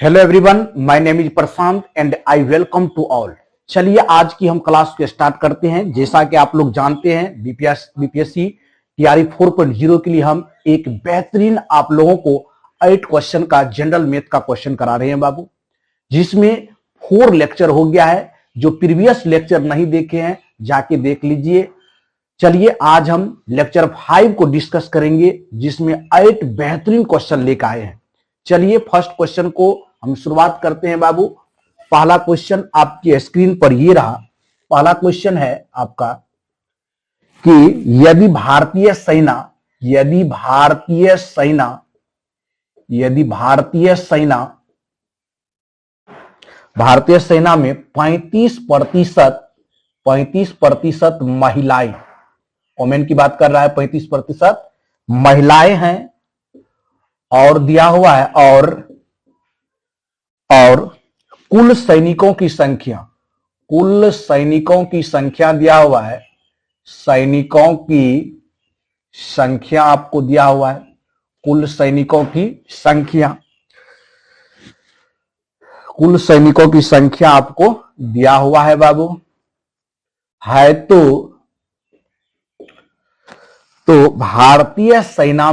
Hello everyone, my name is Prashant and I welcome to all. चलिए आज की हम क्लास को स्टार्ट करते हैं। जैसा कि आप लोग जानते हैं बीपीएससी टीआरई 4.0 के लिए हम एक बेहतरीन आप लोगों को 8 क्वेश्चन का जनरल मैथ का क्वेश्चन करा रहे हैं बाबू, जिसमें 4 लेक्चर हो गया है। जो प्रीवियस लेक्चर नहीं देखे हैं जाके देख लीजिए। चलिए आज हम लेक्चर 5 को डिस्कस करेंगे, जिसमें 8 बेहतरीन क्वेश्चन लेकर आए हैं। चलिए फर्स्ट क्वेश्चन को हम शुरुआत करते हैं बाबू। पहला क्वेश्चन आपकी स्क्रीन पर ये रहा। पहला क्वेश्चन है आपका कि यदि भारतीय सेना में 35% महिलाएं, वोमेन की बात कर रहा है, 35% महिलाएं हैं और दिया हुआ है और कुल सैनिकों की संख्या दिया हुआ है। सैनिकों की संख्या आपको दिया हुआ है, कुल सैनिकों की संख्या आपको दिया हुआ है बाबू। है तो भारतीय सेना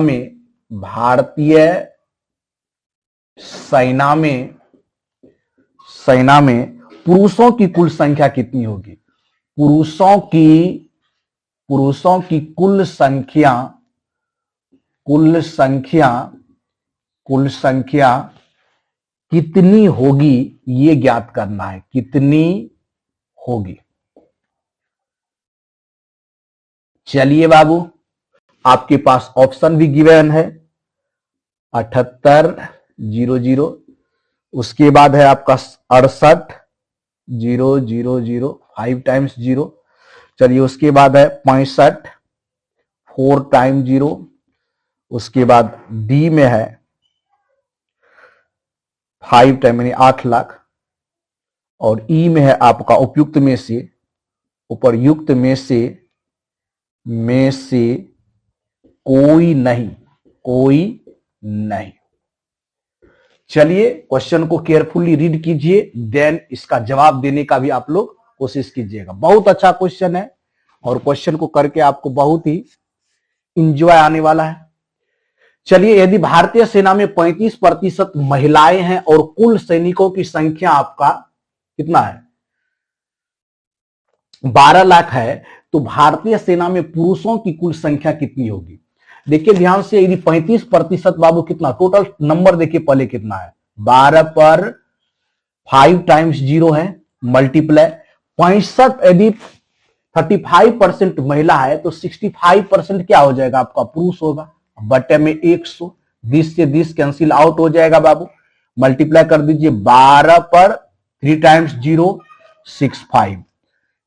में पुरुषों की कुल संख्या कितनी होगी? पुरुषों की कुल संख्या कितनी होगी, ये ज्ञात करना है। कितनी होगी? चलिए बाबू, आपके पास ऑप्शन भी गिवन है 78,000, उसके बाद है आपका 68,000, 5 टाइम्स 0। चलिए उसके बाद है 65, 4 टाइम्स 0। उसके बाद डी में है 5 टाइम यानी 8 लाख, और ई में है आपका उपयुक्त में से कोई नहीं। चलिए क्वेश्चन को केयरफुली रीड कीजिए, देन इसका जवाब देने का भी आप लोग कोशिश कीजिएगा। बहुत अच्छा क्वेश्चन है और क्वेश्चन को करके आपको बहुत ही इंजॉय आने वाला है। चलिए, यदि भारतीय सेना में 35% महिलाएं हैं और कुल सैनिकों की संख्या आपका कितना है? 12 लाख है, तो भारतीय सेना में पुरुषों की कुल संख्या कितनी होगी? देखिए ध्यान से, यदि 35% बाबू कितना टोटल नंबर देखिए पहले कितना है। 12 पर 5 टाइम्स 0 है, मल्टीप्लाई 65। यदि 35% महिला है तो 65% क्या हो जाएगा? आपका पुरुष होगा। बटे में 100, 20 से 20 कैंसिल आउट हो जाएगा बाबू। मल्टीप्लाई कर दीजिए, 12 पर 3 टाइम्स 0, 65।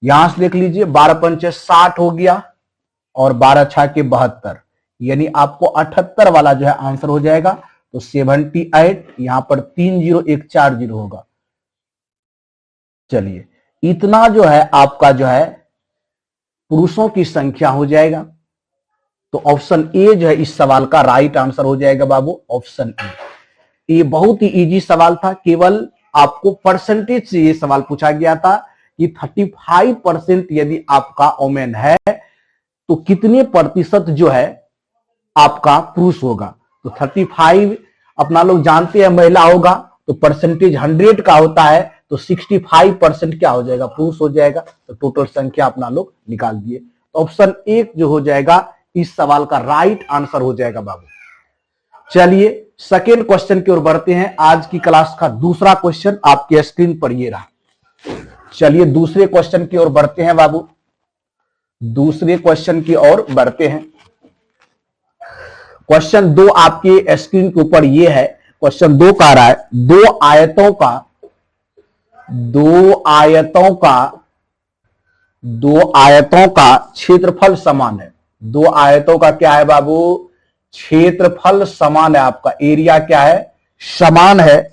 यहां से देख लीजिए, 12 पंचे 60 हो गया और 12 छा के 72, यानी आपको 78 वाला जो है आंसर हो जाएगा। तो 78, यहां पर 30140 होगा। चलिए, इतना जो है आपका जो है पुरुषों की संख्या हो जाएगा। तो ऑप्शन ए जो है इस सवाल का राइट आंसर हो जाएगा बाबू, ऑप्शन ए। ये बहुत ही इजी सवाल था, केवल आपको परसेंटेज से ये सवाल पूछा गया था कि 35% यदि आपका वोमेन है तो कितने प्रतिशत जो है आपका पुरुष होगा? तो 35 अपना लोग जानते हैं महिला होगा, तो परसेंटेज 100 का होता है, तो 65% क्या हो जाएगा? पुरुष हो जाएगा। तो टोटल संख्या अपना लोग निकाल दिए। तो ऑप्शन ए जो हो जाएगा इस सवाल का राइट आंसर हो जाएगा बाबू। चलिए सेकेंड क्वेश्चन की ओर बढ़ते हैं। आज की क्लास का दूसरा क्वेश्चन आपके स्क्रीन पर ये रहा। चलिए दूसरे क्वेश्चन की ओर बढ़ते हैं बाबू, दूसरे क्वेश्चन की ओर बढ़ते हैं। क्वेश्चन 2 आपके स्क्रीन के ऊपर ये है। क्वेश्चन 2 कह रहा है दो आयतों का क्षेत्रफल समान है। 2 आयतों का क्या है बाबू? क्षेत्रफल समान है। आपका एरिया क्या है? समान है।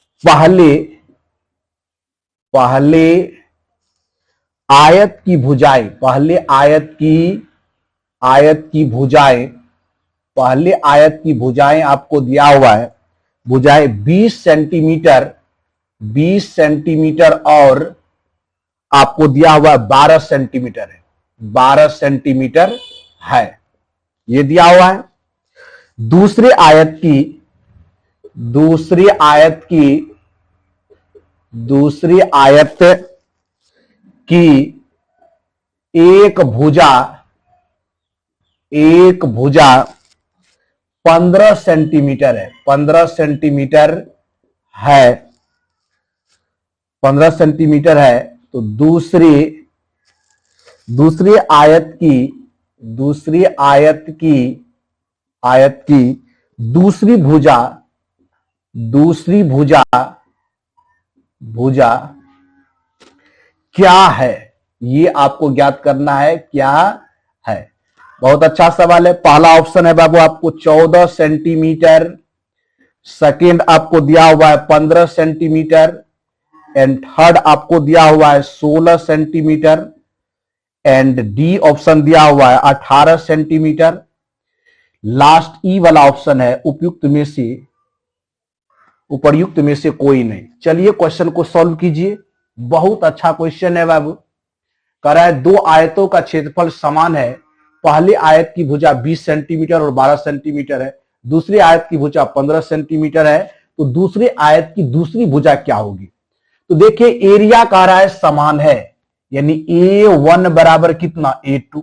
पहले आयत की भुजाएं पहले आयत की भुजाएं आपको दिया हुआ है, भुजाएं 20 सेंटीमीटर, 20 सेंटीमीटर और आपको दिया हुआ 12 सेंटीमीटर है, 12 सेंटीमीटर है, ये दिया हुआ है। दूसरे आयत की दूसरी आयत की एक भुजा 15 सेंटीमीटर है, 15 सेंटीमीटर है, 15 सेंटीमीटर है। तो दूसरी आयत की दूसरी भुजा क्या है, ये आपको ज्ञात करना है, क्या है। बहुत अच्छा सवाल है। पहला ऑप्शन है बाबू आपको 14 सेंटीमीटर, सेकेंड आपको दिया हुआ है 15 सेंटीमीटर, एंड थर्ड आपको दिया हुआ है 16 सेंटीमीटर, एंड डी ऑप्शन दिया हुआ है 18 सेंटीमीटर। लास्ट ई वाला ऑप्शन है उपर्युक्त में से कोई नहीं। चलिए क्वेश्चन को सॉल्व कीजिए। बहुत अच्छा क्वेश्चन है बाबू। कह रहा है दो आयतों का क्षेत्रफल समान है, पहले आयत की भुजा 20 सेंटीमीटर और 12 सेंटीमीटर है, दूसरी आयत की भुजा 15 सेंटीमीटर है, तो दूसरी आयत की दूसरी भुजा क्या होगी। तो देखिए एरिया कह रहा है समान है, यानी A1 बराबर कितना, A2।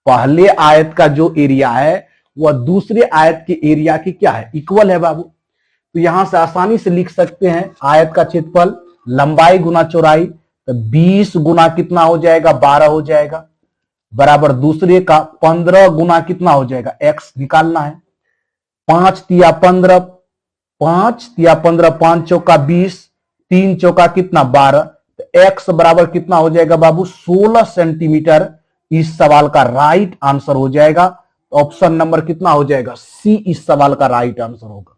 पहले आयत का जो एरिया है वह दूसरे आयत के एरिया की क्या है, इक्वल है बाबू। तो यहां से आसानी से लिख सकते हैं आयत का क्षेत्रफल लंबाई गुना चौड़ाई, तो 20 गुना कितना हो जाएगा, 12 हो जाएगा, बराबर दूसरे का 15 गुना कितना हो जाएगा, x निकालना है। 5 तिया 15, 5 चौका 20, 3 चौका कितना 12, तो x बराबर कितना हो जाएगा बाबू, 16 सेंटीमीटर। इस सवाल का राइट आंसर हो जाएगा। ऑप्शन नंबर कितना हो जाएगा, सी इस सवाल का राइट आंसर होगा।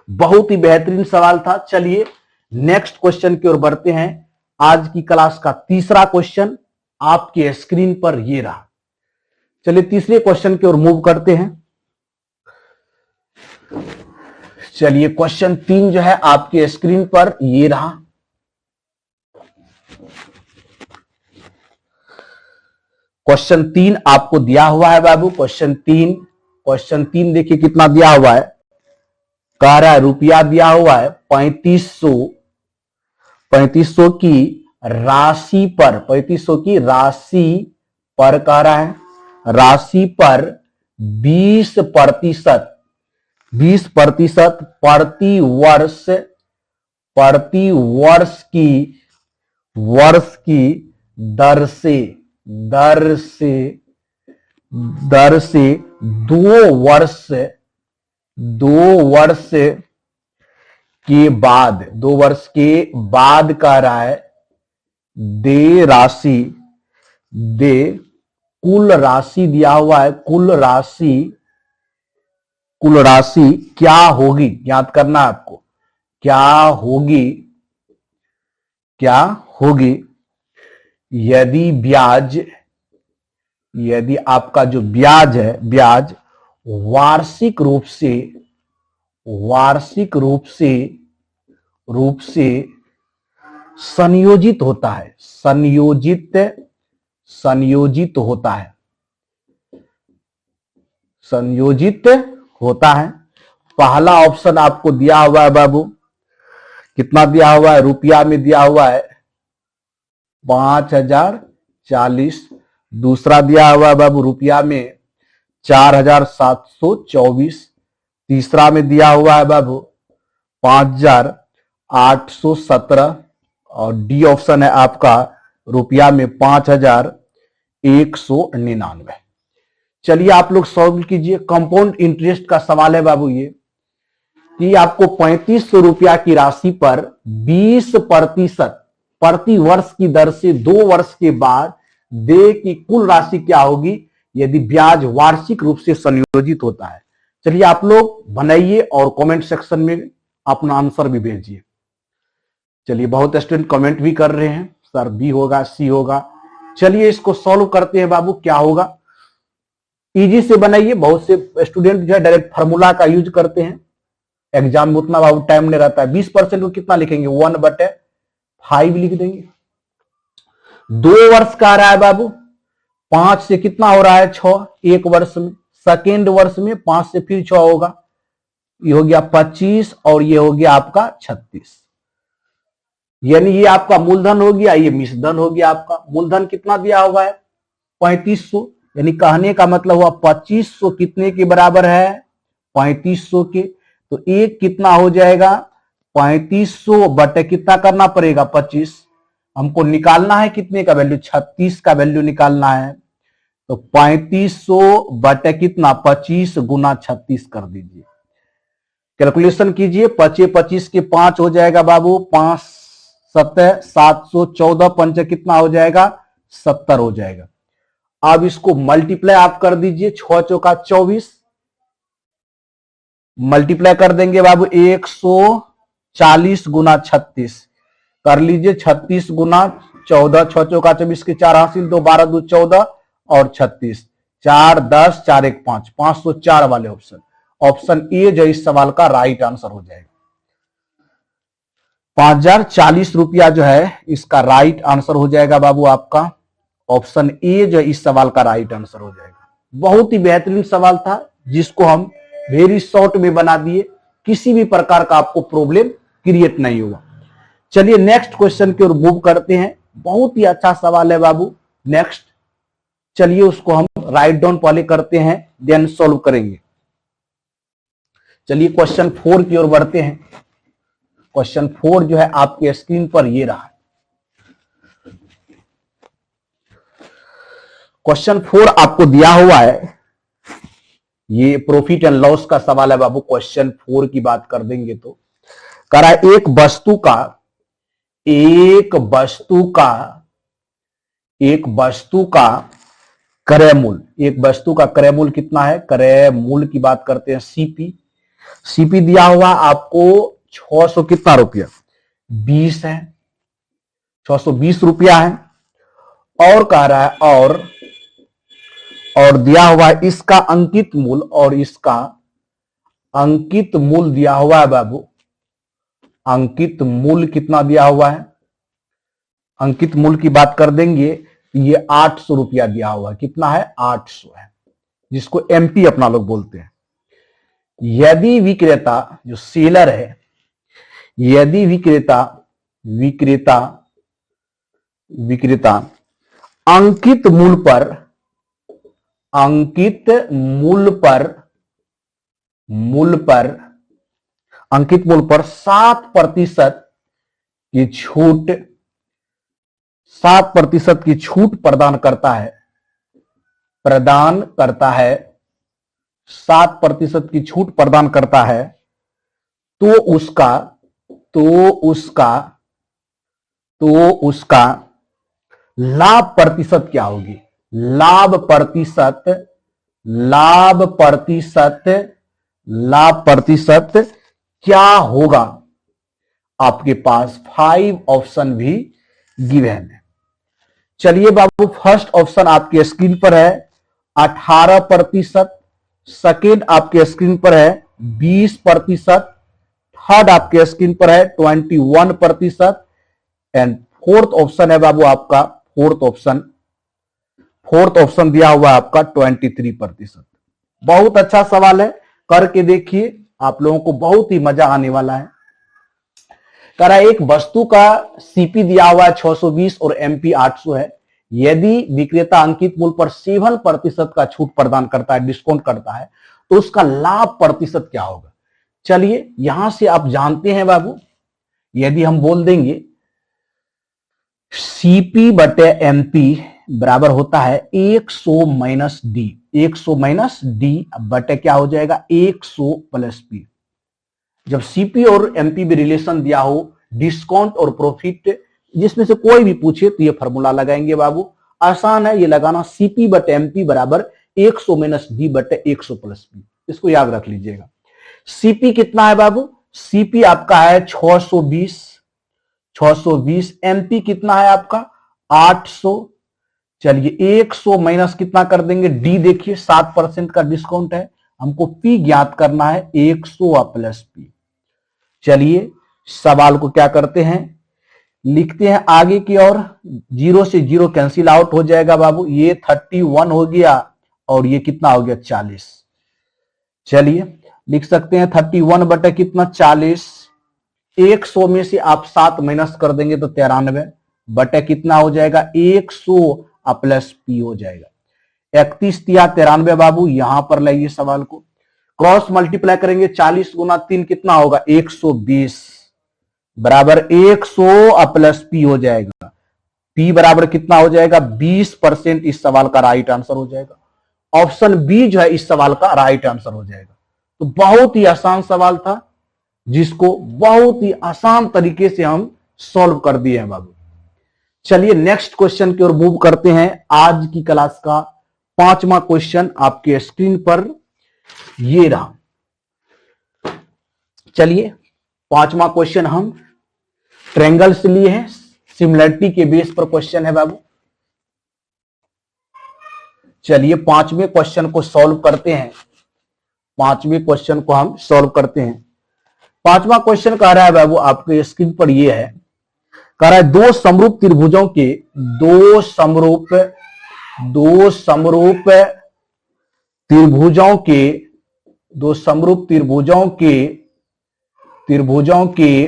बहुत ही बेहतरीन सवाल था। चलिए नेक्स्ट क्वेश्चन की ओर बढ़ते हैं। आज की क्लास का तीसरा क्वेश्चन आपके स्क्रीन पर ये रहा। चलिए तीसरे क्वेश्चन की ओर मूव करते हैं। चलिए क्वेश्चन 3 जो है आपके स्क्रीन पर ये रहा। क्वेश्चन 3 आपको दिया हुआ है बाबू। क्वेश्चन 3 देखिए कितना दिया हुआ है। कह रहा है रुपया दिया हुआ है 3500 की राशि पर, 3500 की राशि पर कह रहा है, राशि पर 20% प्रति वर्ष की दर से 2 वर्ष के बाद कह रहा है कुल राशि दिया हुआ है, कुल राशि क्या होगी, याद करना है आपको, क्या होगी यदि आपका जो ब्याज है, ब्याज वार्षिक रूप से संयोजित होता है, संयोजित होता है। पहला ऑप्शन आपको दिया हुआ है बाबू, कितना दिया हुआ है, रुपया में दिया हुआ है 5040। दूसरा दिया हुआ है बाबू रुपया में 4724। तीसरा में दिया हुआ है बाबू 5817, और डी ऑप्शन है आपका रुपया में 5199। चलिए आप लोग सॉल्व कीजिए। कंपाउंड इंटरेस्ट का सवाल है बाबू ये, कि आपको 3500 रुपया की राशि पर 20% प्रति वर्ष की दर से 2 वर्ष के बाद दे की कुल राशि क्या होगी यदि ब्याज वार्षिक रूप से संयोजित होता है। चलिए आप लोग बनाइए और कमेंट सेक्शन में अपना आंसर भी भेजिए। चलिए बहुत स्टूडेंट कमेंट भी कर रहे हैं, सर बी होगा, सी होगा। चलिए इसको सॉल्व करते हैं बाबू। क्या होगा, इजी से बनाइए। बहुत से स्टूडेंट जो है डायरेक्ट फार्मूला का यूज करते हैं, एग्जाम में उतना टाइम नहीं रहता है। 20% को कितना लिखेंगे, 1/5 लिख देंगे। 2 वर्ष का आ रहा है बाबू, 5 से कितना हो रहा है, 6 एक वर्ष में। सेकेंड वर्ष में 5 से फिर 6 होगा, ये हो गया 25 और ये हो गया आपका 36। यानी ये आपका मूलधन हो गया, ये मिश्रधन हो गया। आपका मूलधन कितना दिया हुआ है, 3500। यानी कहने का मतलब हुआ 2500 कितने के बराबर है, 3500 के। तो एक कितना हो जाएगा, 3500 बटे कितना करना पड़ेगा, 25। हमको निकालना है कितने का वैल्यू, 36 का वैल्यू निकालना है। तो 3500 बटे कितना, 25 गुना 36 कर दीजिए। कैलकुलेशन कीजिए, 25 के 5 हो जाएगा बाबू, 5 7 714, 5 कितना हो जाएगा, 70 हो जाएगा। अब इसको मल्टीप्लाई आप कर दीजिए, 6 चौका 24, मल्टीप्लाई कर देंगे बाबू 140 गुना 36 कर लीजिए। 36 गुना 14, 6 चौका 24 के 4 हासिल, 2 12 2 14 और 36, 4 10 4 1 5, 504 वाले ऑप्शन ए जो इस सवाल का राइट आंसर हो जाएगा। 5040 रुपया जो है इसका राइट आंसर हो जाएगा बाबू आपका। ऑप्शन ए जो इस सवाल का राइट आंसर हो जाएगा। बहुत ही बेहतरीन सवाल था, जिसको हम वेरी शॉर्ट में बना दिए, किसी भी प्रकार का आपको प्रॉब्लम क्रिएट नहीं हुआ। चलिए नेक्स्ट क्वेश्चन की ओर मूव करते हैं। बहुत ही अच्छा सवाल है बाबू। नेक्स्ट चलिए उसको हम राइट डाउन पहले करते हैं, देन सॉल्व करेंगे। चलिए क्वेश्चन 4 की ओर बढ़ते हैं। क्वेश्चन 4 जो है आपके स्क्रीन पर ये रहा। क्वेश्चन 4 आपको दिया हुआ है, ये प्रॉफिट एंड लॉस का सवाल है बाबू। क्वेश्चन 4 की बात कर देंगे तो कह रहा है एक वस्तु का क्रय मूल्य, एक वस्तु का क्रय मूल्य कितना है, क्रय मूल्य की बात करते हैं। सीपी दिया हुआ आपको 600 कितना रुपया, 20 है, 620 रुपया है। और कह रहा है और दिया हुआ है इसका अंकित मूल्य, और इसका अंकित मूल्य दिया हुआ है बाबू। अंकित मूल्य कितना दिया हुआ है, अंकित मूल्य की बात कर देंगे, ये 800 रुपया दिया हुआ है। कितना है, 800 है, जिसको एमपी अपना लोग बोलते हैं। यदि विक्रेता जो सेलर है, यदि विक्रेता अंकित मूल्य पर 7% की छूट प्रदान करता है 7% की छूट प्रदान करता है, तो उसका लाभ प्रतिशत क्या होगी, लाभ प्रतिशत क्या होगा। आपके पास 5 ऑप्शन भी गिवन है। चलिए बाबू, फर्स्ट ऑप्शन आपके स्क्रीन पर है 18%, सेकेंड आपके स्क्रीन पर है 20%, थर्ड आपके स्क्रीन पर है 21% एंड फोर्थ ऑप्शन है बाबू आपका, फोर्थ ऑप्शन दिया हुआ है आपका 23%। बहुत अच्छा सवाल है, करके देखिए, आप लोगों को बहुत ही मजा आने वाला है। कह रहा है एक वस्तु का सीपी दिया हुआ है 620 और एमपी 800 है। यदि विक्रेता अंकित मूल्य पर 7% का छूट प्रदान करता है, डिस्काउंट करता है, तो उसका लाभ प्रतिशत क्या होगा। चलिए यहां से आप जानते हैं बाबू, यदि हम बोल देंगे सीपी बटे एमपी बराबर होता है 100 माइनस डी, 100 माइनस डी बटे क्या हो जाएगा, 100 प्लस पी। जब सीपी और एमपी भी रिलेशन दिया हो, डिस्काउंट और प्रॉफिट, जिसमें से कोई भी पूछे तो ये फॉर्मूला लगाएंगे बाबू। आसान है ये लगाना, सीपी बटे एमपी बराबर 100 माइनस डी बटे 100 प्लस पी। इसको याद रख लीजिएगा। सीपी कितना है बाबू, सीपी आपका है 620, एमपी कितना है आपका 800, चलिए 100 माइनस कितना कर देंगे, डी देखिए 7% का डिस्काउंट है, हमको पी ज्ञात करना है 100 प्लस पी। चलिए सवाल को क्या करते हैं, लिखते हैं आगे की ओर। 0 से 0 कैंसिल आउट हो जाएगा बाबू, ये 31 हो गया और ये कितना हो गया 40। चलिए लिख सकते हैं 31 बटे कितना 40, 100 में से आप 7 माइनस कर देंगे तो 93 बटे कितना हो जाएगा 100 प्लस पी हो जाएगा। 31 तिया 93 बाबू, यहां पर लाइए सवाल को, क्रॉस मल्टीप्लाई करेंगे 40 गुना 3 कितना होगा 120 बराबर 100 प्लस पी हो जाएगा। पी बराबर कितना हो जाएगा 20%, इस सवाल का राइट आंसर हो जाएगा। ऑप्शन बी जो है इस सवाल का राइट आंसर हो जाएगा। तो बहुत ही आसान सवाल था, जिसको बहुत ही आसान तरीके से हम सॉल्व कर दिए हैं बाबू। चलिए नेक्स्ट क्वेश्चन की ओर मूव करते हैं। आज की क्लास का 5वां क्वेश्चन आपके स्क्रीन पर ये रहा। चलिए 5वां क्वेश्चन हम ट्रायंगल से लिए हैं, सिमिलरिटी के बेस पर क्वेश्चन है बाबू। चलिए 5वें क्वेश्चन को सॉल्व करते हैं। 5वें क्वेश्चन को हम सॉल्व करते हैं। 5वां क्वेश्चन कह रहा है बाबू, आपके स्क्रीन पर ये है, कह रहा है दो समरूप त्रिभुजों के दो समरूप त्रिभुजों के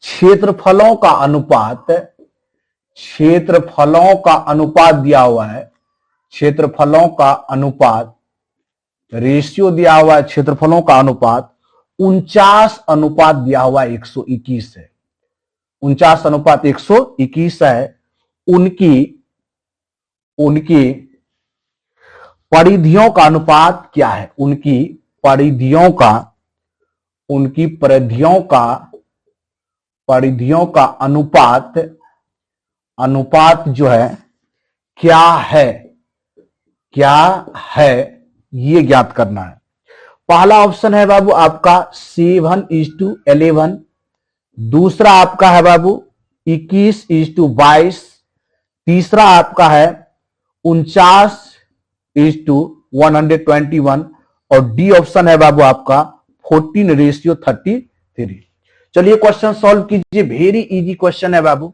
क्षेत्रफलों का अनुपात दिया हुआ है, क्षेत्रफलों का अनुपात रेशियो दिया हुआ है, क्षेत्रफलों का अनुपात 49 अनुपात दिया हुआ है 121 है, 49 अनुपात 121 है। उनकी परिधियों का अनुपात क्या है, उनकी परिधियों का अनुपात जो है क्या है ये ज्ञात करना है। पहला ऑप्शन है बाबू आपका 7:11, दूसरा आपका है बाबू 21:22, तीसरा आपका है 49:121 और डी ऑप्शन है बाबू आपका 14:33। चलिए क्वेश्चन सॉल्व कीजिए, वेरी इजी क्वेश्चन है बाबू।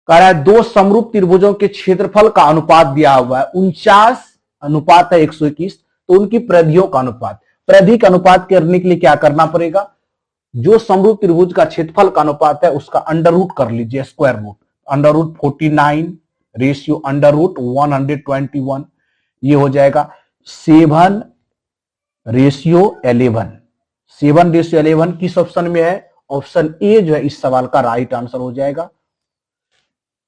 कह रहा है दो समरूप त्रिभुजों के क्षेत्रफल का अनुपात दिया हुआ है 49 अनुपात है 121, तो उनकी परिधियों का अनुपात, परिधि का अनुपात करने के लिए क्या करना पड़ेगा, जो समरूप त्रिभुज का क्षेत्रफल का अनुपात है उसका अंडर रूट कर लीजिए, square root, under root 49 ratio under root 121, ये हो जाएगा 7:11। 7:11 किस ऑप्शन में है, ऑप्शन ए जो है इस सवाल का राइट आंसर हो जाएगा।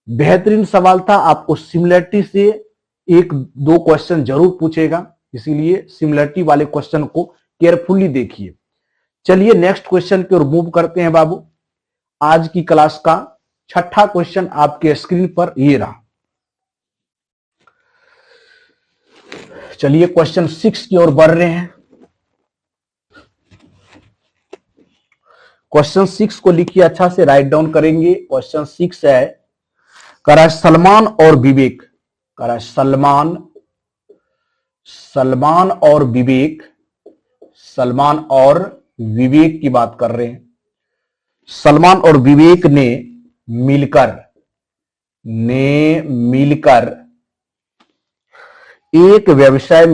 बेहतरीन सवाल था, आपको सिमिलरिटी से 1-2 क्वेश्चन जरूर पूछेगा, इसीलिए सिमिलरिटी वाले क्वेश्चन को केयरफुली देखिए। चलिए नेक्स्ट क्वेश्चन की ओर मूव करते हैं बाबू। आज की क्लास का 6ठा क्वेश्चन आपके स्क्रीन पर ये रहा। चलिए क्वेश्चन 6 की ओर बढ़ रहे हैं। क्वेश्चन 6 को लिखिए, अच्छा से राइट डाउन करेंगे। क्वेश्चन 6 है, कह रहा है सलमान और विवेक, कह रहा है सलमान और विवेक की बात कर रहे हैं। सलमान और विवेक ने मिलकर एक व्यवसाय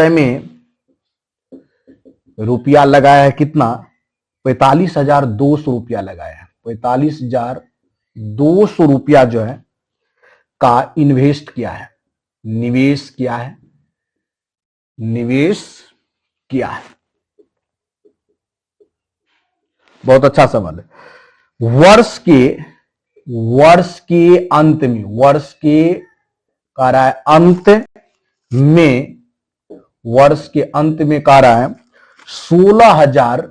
में रुपया लगाया है, कितना 45,200 रुपया लगाया है। 45,200 रुपया जो है का इन्वेस्ट किया है, निवेश किया है। बहुत अच्छा सवाल है। वर्ष के अंत में, वर्ष के कह रहा है अंत में कह रहा है 16,000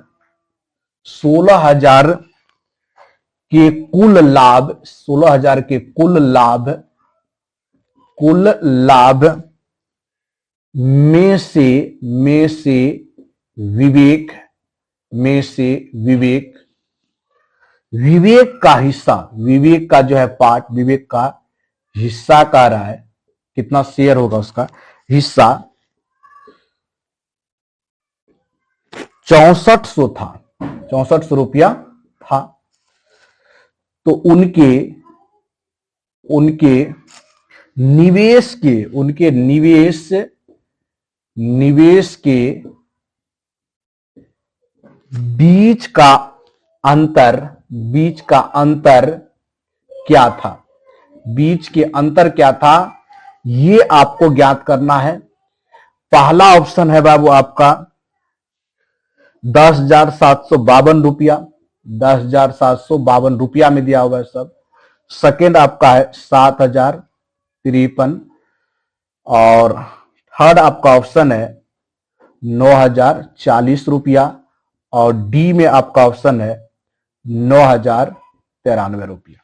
के कुल लाभ में से विवेक में से विवेक, विवेक का हिस्सा, विवेक का जो है पार्ट, विवेक का हिस्सा कह रहा है, कितना शेयर होगा उसका हिस्सा 6400 था, 6400 रुपया था। तो उनके निवेश के बीच का अंतर क्या था, बीच के अंतर क्या था, ये आपको ज्ञात करना है। पहला ऑप्शन है बाबू आपका 10,752 रुपया, 10,752 रुपया में दिया हुआ है सब। सेकेंड आपका है 7,053 और थर्ड आपका ऑप्शन है 9,040 रुपया और डी में आपका ऑप्शन है 9,093 रुपया।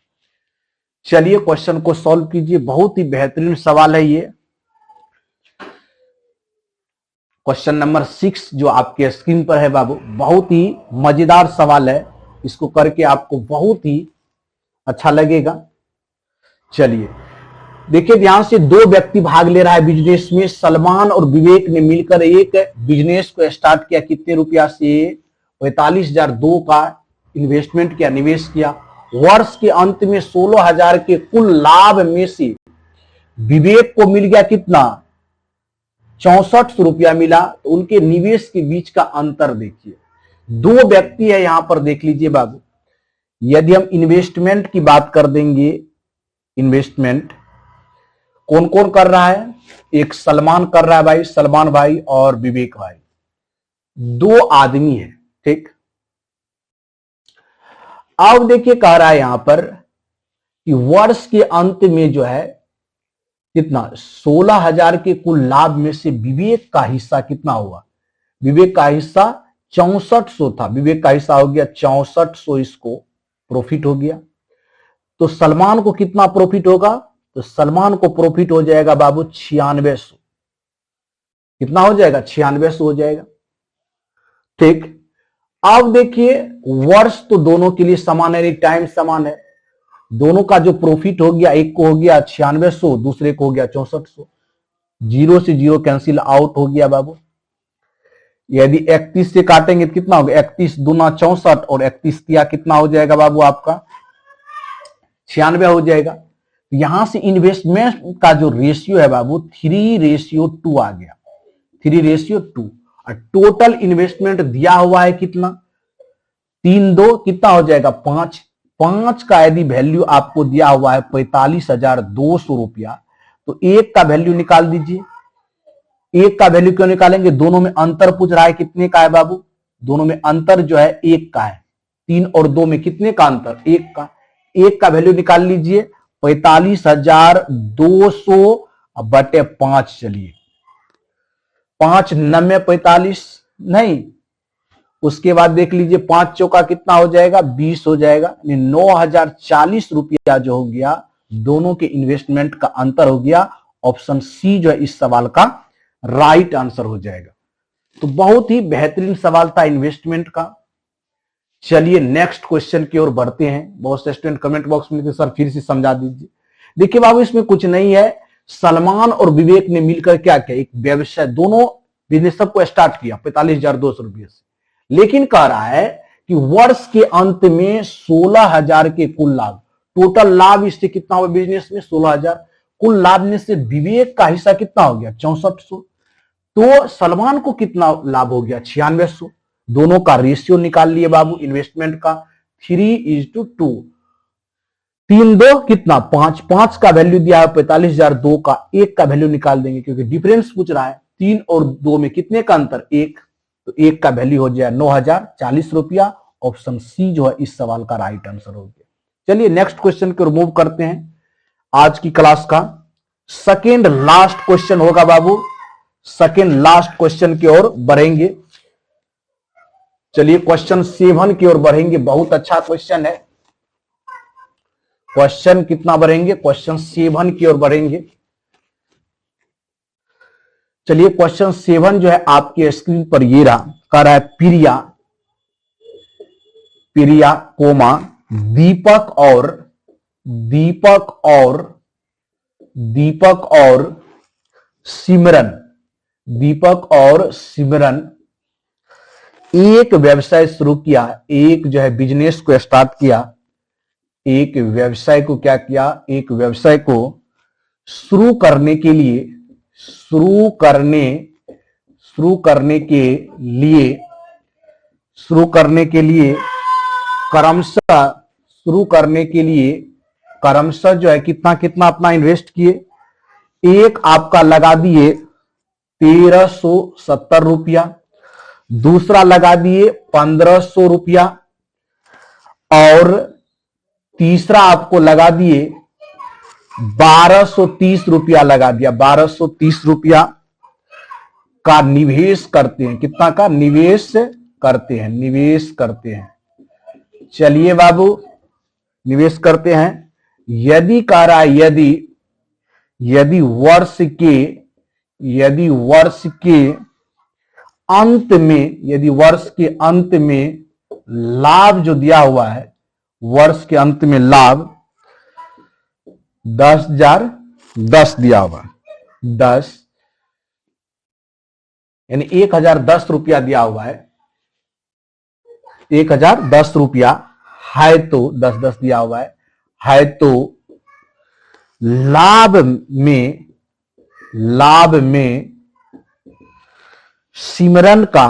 चलिए क्वेश्चन को सॉल्व कीजिए, बहुत ही बेहतरीन सवाल है ये। क्वेश्चन नंबर 6 जो आपके स्क्रीन पर है बाबू, बहुत ही मजेदार सवाल है, इसको करके आपको बहुत ही अच्छा लगेगा। चलिए देखिए, ध्यान से, दो व्यक्ति भाग ले रहा है बिजनेस में। सलमान और विवेक ने मिलकर एक बिजनेस को स्टार्ट किया, कितने रुपया से, 45,002 का इन्वेस्टमेंट किया, निवेश किया। वर्ष के अंत में 16,000 के कुल लाभ में से विवेक को मिल गया कितना, 6400 रुपया मिला। तो उनके निवेश के बीच का अंतर देखिए, दो व्यक्ति है यहां पर, देख लीजिए बाबू। यदि हम इन्वेस्टमेंट की बात कर देंगे, इन्वेस्टमेंट कौन कौन कर रहा है, एक सलमान कर रहा है भाई, सलमान भाई और विवेक भाई, दो आदमी है, ठीक। अब देखिए कह रहा है यहां पर कि वर्ष के अंत में जो है कितना, 16,000 के कुल लाभ में से विवेक का हिस्सा कितना हुआ, विवेक का हिस्सा 6400 था, विवेक का हिस्सा हो गया 6400, इसको प्रॉफिट हो गया। तो सलमान को कितना प्रॉफिट होगा, तो सलमान को प्रॉफिट हो जाएगा बाबू 9600, कितना हो जाएगा, 9600 हो जाएगा, ठीक। अब देखिए वर्ष तो दोनों के लिए समान है, टाइम समान है, दोनों का जो प्रॉफिट हो गया, एक को हो गया 9600, दूसरे को हो गया 6400, जीरो से जीरो कैंसिल आउट हो गया बाबू। यदि 31 से काटेंगे तो कितना होगा, 31 दूना 64 और 31 तिया कितना हो जाएगा बाबू आपका 96 हो जाएगा। यहां से इन्वेस्टमेंट का जो रेशियो है बाबू 3:2 आ गया, 3:2। और टोटल इन्वेस्टमेंट दिया हुआ है कितना, 3 कितना हो जाएगा 5, 5 का यदि वैल्यू आपको दिया हुआ है 45,200 रुपया, तो एक का वैल्यू निकाल दीजिए। एक का वैल्यू क्यों निकालेंगे, दोनों में अंतर पूछ रहा है, कितने का है बाबू, दोनों में अंतर जो है 1 का है, 3 और 2 में कितने का अंतर, 1 का। 1 का वैल्यू निकाल लीजिए, 45,200 बटे 5, चलिए 5 9 45 नहीं, उसके बाद देख लीजिए 5 चौका कितना हो जाएगा 20 हो जाएगा, 9,040 रुपया जो हो गया, दोनों के इन्वेस्टमेंट का अंतर हो गया। ऑप्शन सी जो है इस सवाल का राइट आंसर हो जाएगा। तो बहुत ही बेहतरीन सवाल था इन्वेस्टमेंट का। चलिए नेक्स्ट क्वेश्चन की ओर बढ़ते हैं। बहुत से स्टूडेंट कमेंट बॉक्स में सर फिर से समझा दीजिए। देखिए बाबू इसमें कुछ नहीं है, सलमान और विवेक ने मिलकर क्या किया, एक व्यवसाय, दोनों बिजनेस को स्टार्ट किया 45,200 रुपये से, लेकिन कह रहा है कि वर्ष के अंत में 16,000 के कुल लाभ, टोटल लाभ इससे कितना हुआ बिजनेस में 16,000, कुल लाभ में से विवेक का हिस्सा कितना हो गया 6400, तो सलमान को कितना लाभ हो गया 9600। दोनों का रेशियो निकाल लिए बाबू इन्वेस्टमेंट का, 3:2, 3 कितना 5, 5 का वैल्यू दिया है 45,002 का, 1 का वैल्यू निकाल देंगे क्योंकि डिफरेंस पूछ रहा है, 3 और 2 में कितने का अंतर 1, तो 1 का वैल्यू हो जाए 9,040 रुपया। ऑप्शन सी जो है इस सवाल का राइट आंसर हो गया। चलिए नेक्स्ट क्वेश्चन को रिमूव करते हैं। आज की क्लास का सेकेंड लास्ट क्वेश्चन होगा बाबू, सेकेंड लास्ट क्वेश्चन की ओर बढ़ेंगे। चलिए क्वेश्चन 7 की ओर बढ़ेंगे, बहुत अच्छा क्वेश्चन है। क्वेश्चन कितना बढ़ेंगे, क्वेश्चन 7 की ओर बढ़ेंगे। चलिए क्वेश्चन 7 जो है आपके स्क्रीन पर ये रहा, कह रहा है प्रिया प्रिया कोमा दीपक और दीपक और दीपक और सिमरन, दीपक और सिमरन एक व्यवसाय शुरू किया, एक जो है बिजनेस को स्टार्ट किया, एक व्यवसाय को क्या किया, एक व्यवसाय को शुरू करने के लिए शुरू करने के लिए क्रमशः जो है कितना कितना अपना इन्वेस्ट किए। एक आपका लगा दिए 1370 रुपया, दूसरा लगा दिए 1500 रुपया और तीसरा आपको लगा दिए 1230 रुपया लगा दिया। 1230 रुपया का निवेश करते हैं। कितना का निवेश करते हैं। चलिए बाबू निवेश करते हैं। यदि कह रहा है यदि वर्ष के अंत में लाभ जो दिया हुआ है, वर्ष के अंत में लाभ 10,010 दिया हुआ, 10 यानी 1010 रुपया दिया हुआ है, 1010 रुपया है तो 10-10 दिया हुआ है तो लाभ में सिमरन का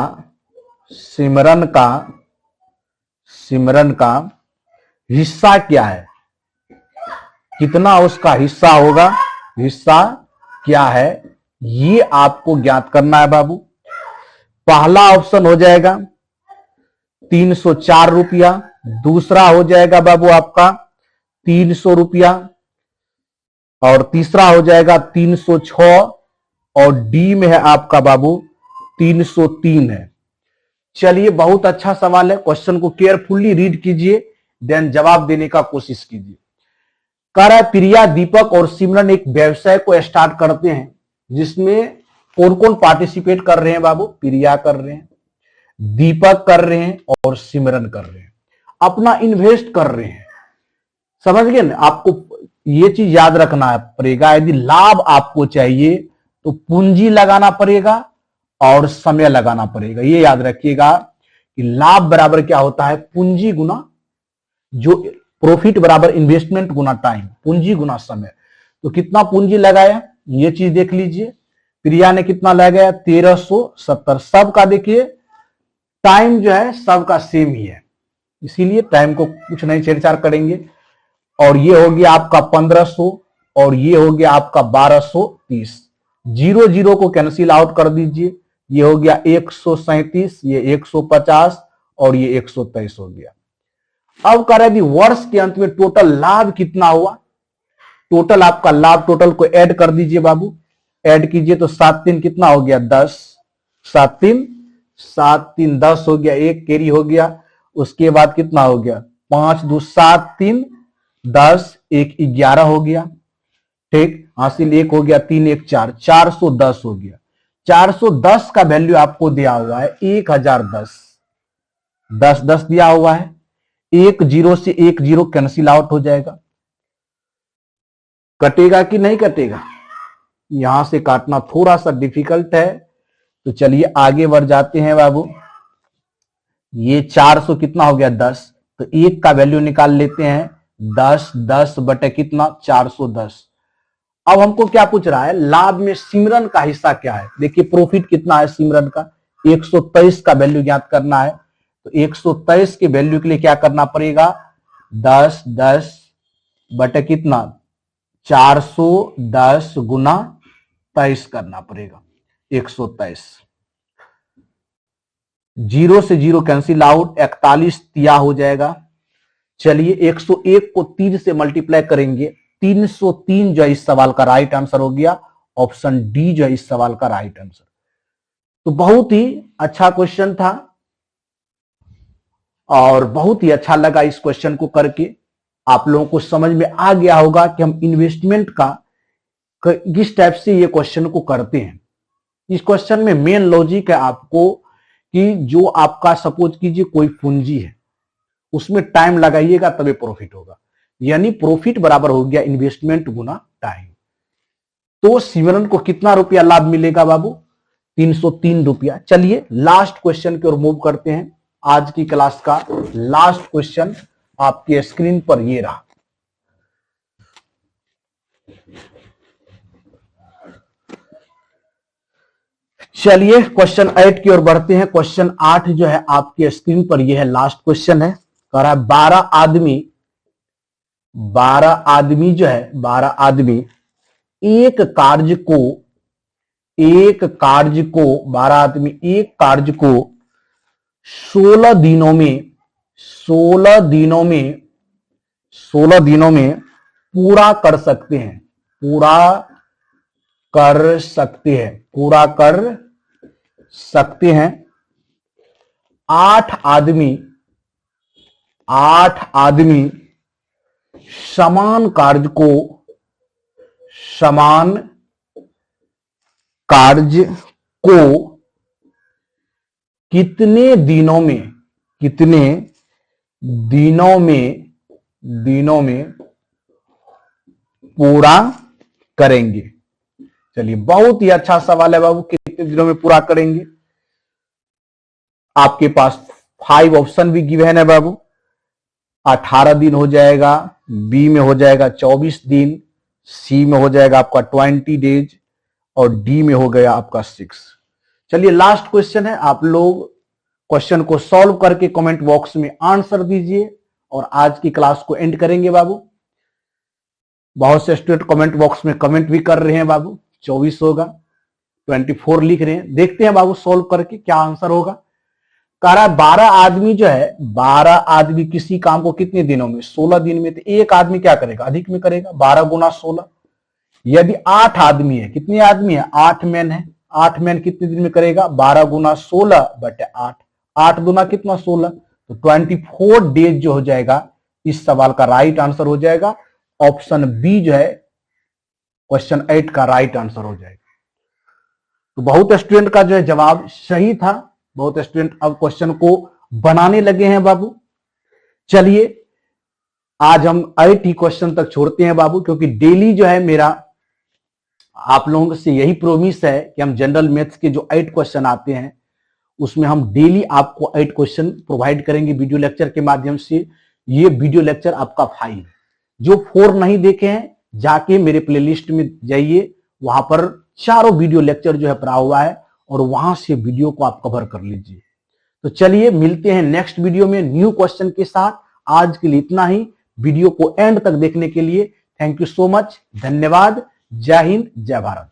हिस्सा क्या है, कितना उसका हिस्सा होगा, हिस्सा क्या है, ये आपको ज्ञात करना है बाबू। पहला ऑप्शन हो जाएगा 304 रुपया, दूसरा हो जाएगा बाबू आपका 300 रुपया और तीसरा हो जाएगा 306 और डी में है आपका बाबू 303 है। चलिए बहुत अच्छा सवाल है, क्वेश्चन को केयरफुली रीड कीजिए देन जवाब देने का कोशिश कीजिए। कह रहा है प्रिया, दीपक और सिमरन एक व्यवसाय को स्टार्ट करते हैं जिसमें कौन कौन पार्टिसिपेट कर रहे हैं बाबू, प्रिया कर रहे हैं, दीपक कर रहे हैं और सिमरन कर रहे हैं, अपना इन्वेस्ट कर रहे हैं। समझ गए ना, आपको ये चीज याद रखना पड़ेगा। यदि लाभ आपको चाहिए तो पूंजी लगाना पड़ेगा और समय लगाना पड़ेगा। ये याद रखिएगा कि लाभ बराबर क्या होता है, पूंजी गुना जो प्रॉफिट बराबर इन्वेस्टमेंट गुना टाइम, पूंजी गुना समय। तो कितना पूंजी लगाया ये चीज देख लीजिए। प्रिया ने कितना लगाया 1370। सबका देखिए टाइम जो है सबका सेम ही है, इसीलिए टाइम को कुछ नहीं छेड़छाड़ करेंगे। और ये हो गया आपका 1500 और ये हो गया आपका 1230। 0 को कैंसिल आउट कर दीजिए, ये हो गया 137, ये 150 और ये 123 हो गया। अब कह रहे वर्ष के अंत में टोटल लाभ कितना हुआ, टोटल आपका लाभ, टोटल को ऐड कर दीजिए बाबू, ऐड कीजिए तो 7-3 कितना हो गया 10, 7-3 10 हो गया, एक कैरी हो गया। उसके बाद कितना हो गया 5-2 7-3 10, 1 11 हो गया, ठीक, हासिल 1 हो गया, 3 1 4, 410 हो गया। 410 का वैल्यू आपको दिया हुआ है 1010, 10-10 दिया हुआ है। 1 0 से 1 0 कैंसिल आउट हो जाएगा। कटेगा कि नहीं कटेगा, यहां से काटना थोड़ा सा डिफिकल्ट है, तो चलिए आगे बढ़ जाते हैं बाबू। ये 400 कितना हो गया 10, तो 1 का वैल्यू निकाल लेते हैं 10 बटे कितना 410। अब हमको क्या पूछ रहा है, लाभ में सिमरन का हिस्सा क्या है। देखिए प्रॉफिट कितना है सिमरन का, 123 का वैल्यू ज्ञात करना है। तो 123 के वैल्यू के लिए क्या करना पड़ेगा, 10 बटे कितना 410 गुना 23 करना पड़ेगा, 123। 0 से 0 कैंसिल आउट, 41 तिया हो जाएगा। चलिए 101 को 3 से मल्टीप्लाई करेंगे, 303 जो है इस सवाल का राइट आंसर हो गया। ऑप्शन डी जो है इस सवाल का राइट आंसर। तो बहुत ही अच्छा क्वेश्चन था और बहुत ही अच्छा लगा इस क्वेश्चन को करके। आप लोगों को समझ में आ गया होगा कि हम इन्वेस्टमेंट का किस टाइप से ये क्वेश्चन को करते हैं। इस क्वेश्चन में मेन लॉजिक है आपको कि जो आपका सपोज कीजिए कोई पूंजी है, उसमें टाइम लगाइएगा तभी प्रॉफिट होगा, यानी प्रॉफिट बराबर हो गया इन्वेस्टमेंट गुना टाइम। तो सिमरन को कितना रुपया लाभ मिलेगा बाबू? 303 रुपया। चलिए लास्ट क्वेश्चन की ओर मूव करते हैं। आज की क्लास का लास्ट क्वेश्चन आपके स्क्रीन पर ये रहा। चलिए क्वेश्चन 8 की ओर बढ़ते हैं। क्वेश्चन 8 जो है आपके स्क्रीन पर यह है, लास्ट क्वेश्चन है। कह रहा है 12 आदमी जो है, 12 आदमी एक कार्य को 12 आदमी एक कार्य को 16 दिनों में पूरा कर सकते हैं। पूरा कर सकते हैं। 8 आदमी समान कार्य को कितने दिनों में पूरा करेंगे? चलिए बहुत ही अच्छा सवाल है बाबू, कितने दिनों में पूरा करेंगे? आपके पास 5 ऑप्शन भी गिवन है बाबू। 18 दिन हो जाएगा, बी में हो जाएगा 24 दिन, सी में हो जाएगा आपका 20 डेज और डी में हो गया आपका 6। चलिए लास्ट क्वेश्चन है, आप लोग क्वेश्चन को सॉल्व करके कमेंट बॉक्स में आंसर दीजिए और आज की क्लास को एंड करेंगे बाबू। बहुत से स्टूडेंट कमेंट बॉक्स में कमेंट भी कर रहे हैं बाबू, 24 होगा, 24 लिख रहे हैं। देखते हैं बाबू सॉल्व करके क्या आंसर होगा। कह रहा है 12 आदमी जो है, 12 आदमी किसी काम को कितने दिनों में? 16 दिन में। तो एक आदमी क्या करेगा? अधिक में करेगा, 12 गुना 16। यदि 8 आदमी है, कितने आदमी है? 8 मैन है। 8 मैन कितने दिन में करेगा? 12 गुना 16 बटे 8। 8 गुना कितना? 16। तो 24 डेज जो हो जाएगा, इस सवाल का राइट आंसर हो जाएगा ऑप्शन बी जो है क्वेश्चन 8 का राइट आंसर हो जाएगा। तो बहुत स्टूडेंट का जो है जवाब सही था। बहुत स्टूडेंट अब क्वेश्चन को बनाने लगे हैं बाबू। चलिए आज हम 8 ही क्वेश्चन तक छोड़ते हैं बाबू, क्योंकि डेली जो है मेरा आप लोगों से यही प्रोमिस है कि हम जनरल मैथ्स के जो 8 क्वेश्चन आते हैं उसमें हम डेली आपको 8 क्वेश्चन प्रोवाइड करेंगे वीडियो लेक्चर के माध्यम से। ये वीडियो लेक्चर आपका फाइल है। जो 4 नहीं देखे हैं जाके मेरे प्लेलिस्ट में जाइए, वहां पर चारों वीडियो लेक्चर जो है पड़ा हुआ है और वहां से वीडियो को आप कवर कर लीजिए। तो चलिए मिलते हैं नेक्स्ट वीडियो में न्यू क्वेश्चन के साथ। आज के लिए इतना ही। वीडियो को एंड तक देखने के लिए थैंक यू सो मच। धन्यवाद। जय हिंद, जय भारत।